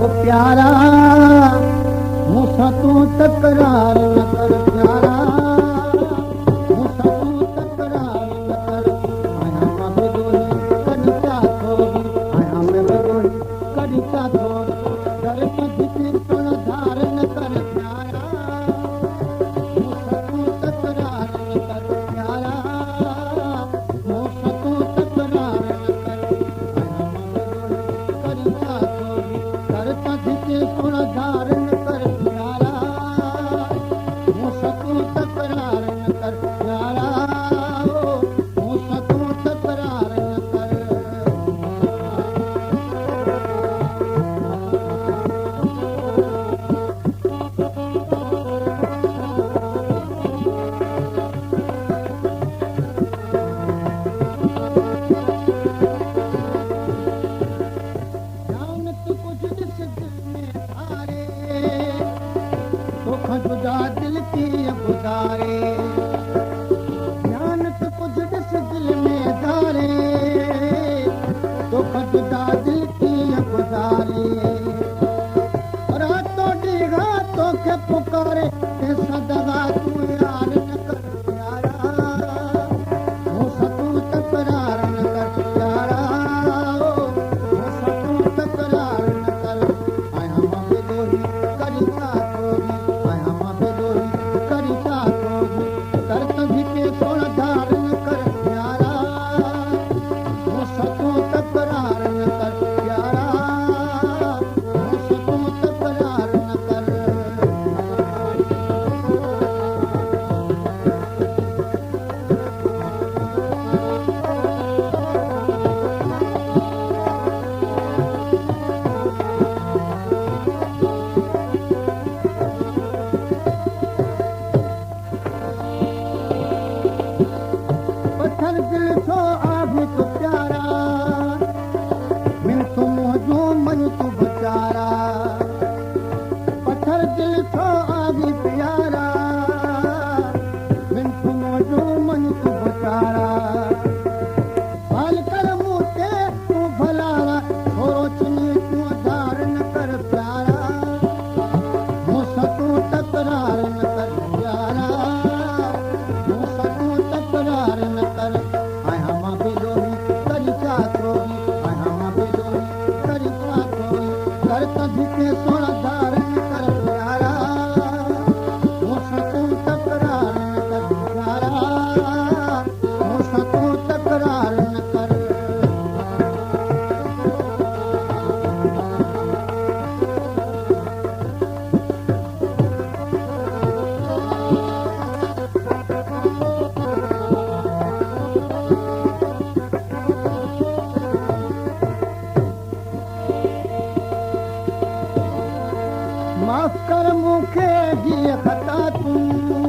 ओ प्यारा मूंसां तूं तकरार न कर प्यारा मूंसां तूं तकरार न कर आया मां बेदोही कॾहिं छा थोरी आया मैं बेदोही कॾहिं छा थोरी दर मधी सुण धार न कर प्यारा मूंसां तूं तकरार न कर प्यारा मूंसां तूं तकरार न कर आया मां बेदोही कॾहिं छा थोरी दर मधी सुण धार न कर प्यारा मूंसां तूं तकरार न कर प्यारा मूंसां तूं तकरार न कर जानत कुझु ॾिस दिल में धारे तोखां जुदा दिल कीअं गुज़ारे जानत कुझु ॾिस दिल में धारे तोखां जुदा दिल कीअं गुज़ारे रातो ॾींहुं तोखे पुकारे तंहिंसां दगा तूं यार न कर प्यारा मूंसां तूं तकरार न कर प्यारा मूंसां तूं तकरार न कर आया मां बेदोही कॾहिं छा थोरी आया मां बेदोही कॾहिं छा थोरी कर तंहिं खे सोण धार न कर प्यारा मूंसां तूं तकरार न कर प्यारा मूंसां तूं तकरार न कर पत्थर दिल छो आभी तू प्यारा मिन तू मुंहिंजो मन तू बेचारा पत्थर दिल छो आभी प्यारा मिन तू मुंहिंजो मन तू बेचारा हाल कर मूं ते तूं भलारा थोरो चिनी तूं धार न कर प्यारा मूंसां तूं तकरार न कर प्यारा मूंसां तूं तकरार न कर आया मां बेदोही कॾहिं छा थोरी आया मां बेदोही कॾहिं छा थोरी कर तंहिं खे सोण धार न कर प्यारा मूंसां तूं तकरार न कर प्यारा मूंसां तूं तकरार न कर माफ़ कर मूंखे जीअं ख़ता तूं